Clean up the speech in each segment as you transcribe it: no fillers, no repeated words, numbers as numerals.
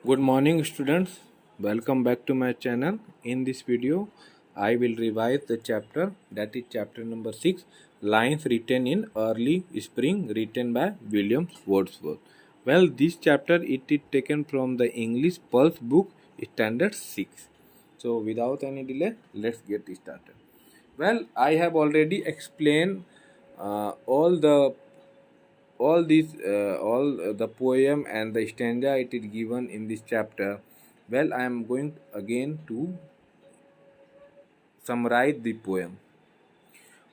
Good morning students, welcome back to my channel. In this video I will revise the chapter, that is chapter number 6, lines written in early spring, written by William Wordsworth. Well, this chapter it is taken from the English Pulse book standard 6. So without any delay, let's get started. Well, I have already explained all the poem and the stanza it is given in this chapter. Well, I am going again to summarize the poem.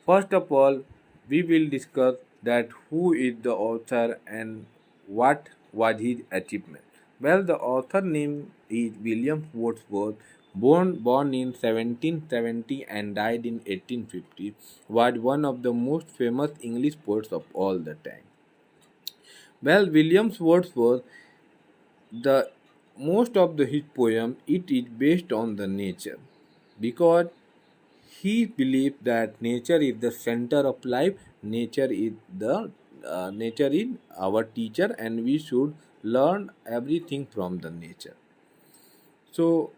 First of all, we will discuss that who is the author and what was his achievement. Well, the author name is William Wordsworth, born in 1770 and died in 1850, was one of the most famous English poets of all the time. Well, Williams Wordsworth, the most of his poem it is based on the nature, because he believed that nature is the center of life. Nature is our teacher, and we should learn everything from the nature. So,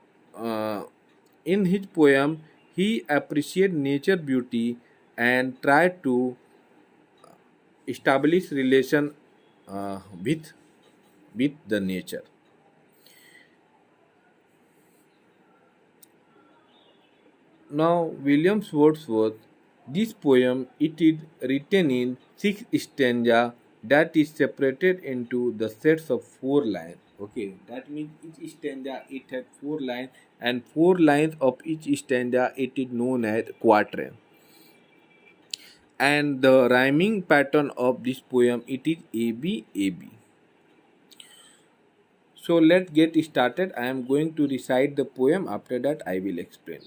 in his poem, he appreciated nature beauty and tried to establish relation with the nature. Now, William Wordsworth, this poem it is written in six stanza that is separated into the sets of four lines. Okay, that means each stanza it has four lines, and four lines of each stanza it is known as quatrain. And the rhyming pattern of this poem it is AB AB. So let's get started. I am going to recite the poem. After that, I will explain.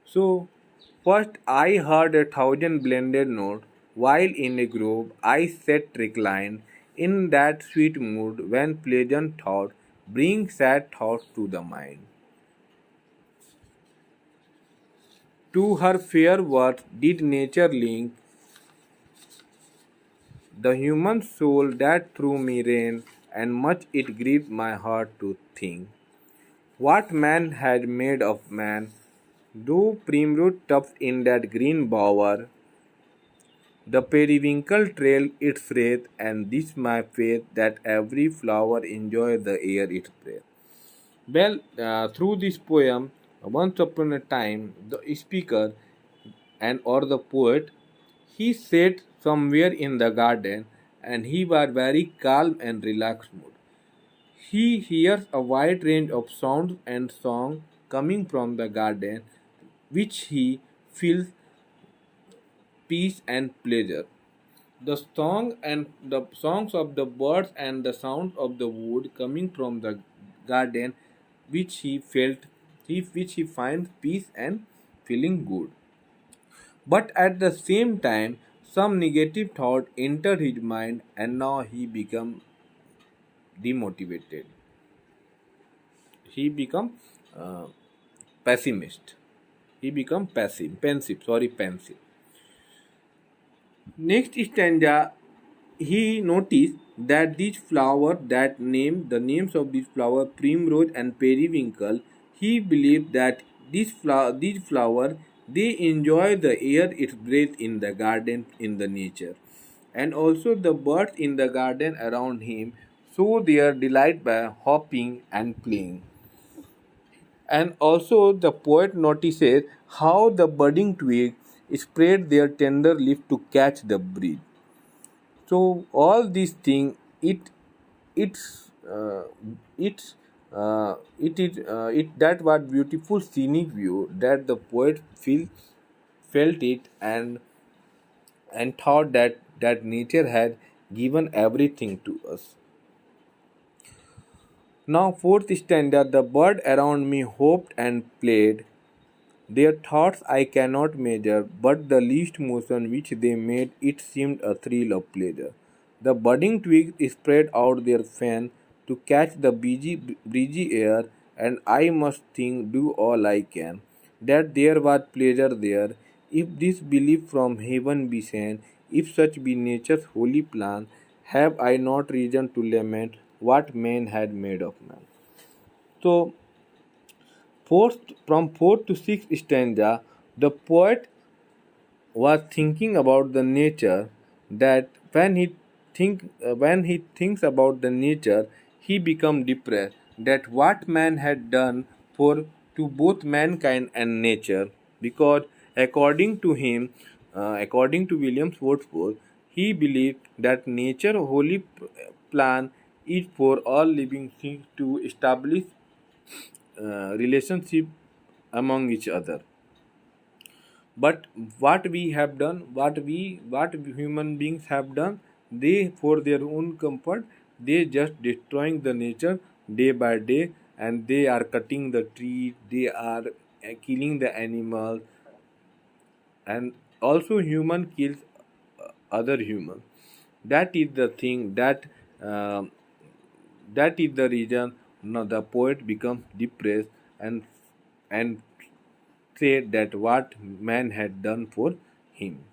So, first I heard a thousand blended notes, while in a grove I sat reclined, in that sweet mood when pleasant thoughts bring sad thoughts to the mind. To her fair worth did nature link the human soul that through me reigned, and much it grieved my heart to think. What man had made of man, though primrose tufts in that green bower, the periwinkle trailed its wreath, and this my faith that every flower enjoy the air it breathes. Well, through this poem, once upon a time, the speaker and or the poet, he sat somewhere in the garden, and he was very calm and relaxed mood. He hears a wide range of sounds and song coming from the garden, which he feels peace and pleasure. The songs of the birds and the sounds of the wood coming from the garden, which which he finds peace and feeling good. But at the same time, some negative thought entered his mind, and now he become demotivated. He become uh, pessimist. He become pensive. Sorry, pensive. Next stanza, he noticed that the names of these flower, primrose and periwinkle, he believed that these flower, they enjoy the air it breathes in the garden, in the nature, and also the birds in the garden around him show their delight by hopping and playing. And also the poet notices how the budding twigs spread their tender leaf to catch the breeze. So all these things, it's it's it is it that was beautiful scenic view that the poet felt it, and thought that nature had given everything to us. Now fourth stanza, the bird around me hopped and played. Their thoughts I cannot measure, but the least motion which they made, it seemed a thrill of pleasure. The budding twigs spread out their fan to catch the breezy air, and I must think, do all I can, that there was pleasure there. If this belief from heaven be sent, if such be nature's holy plan, have I not reason to lament what man had made of man. So, from fourth to sixth stanza, the poet was thinking about the nature that when he thinks about the nature he become depressed that what man had done for to both mankind and nature, because according to him, according to Williams Wordsworth, he believed that nature holy plan is for all living things to establish relationship among each other. But what we have done, what human beings have done, they for their own comfort they just destroying the nature day by day, and they are cutting the trees, they are killing the animals, and also human kills other human. That is the thing uh, that is the reason now the poet becomes depressed and said that what man had done for him,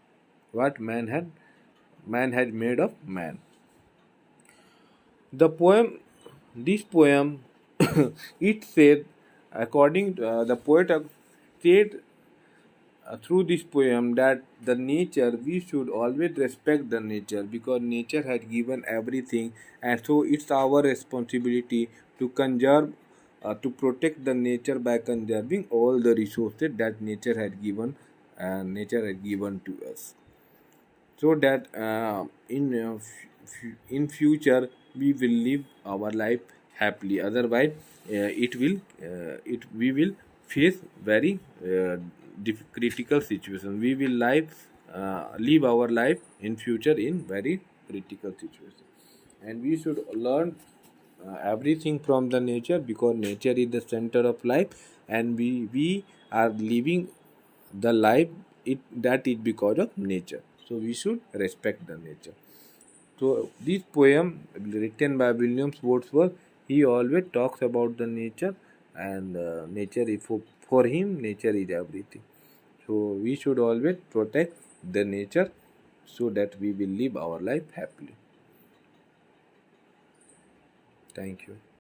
what man had made of man. The poem, this poem, it said, according to the poet said through this poem that the nature we should always respect the nature because nature had given everything, and so it's our responsibility to conserve, to protect the nature by conserving all the resources that nature had given, nature had given to us, so that in future we will live our life happily. Otherwise it we will face very critical situation. We will live our life in future in very critical situation, and we should learn everything from the nature because nature is the center of life, and we are living the life it that is because of nature, so we should respect the nature. So this poem written by Williams Wordsworth, he always talks about the nature, and nature is for him nature is everything, so we should always protect the nature so that we will live our life happily. Thank you.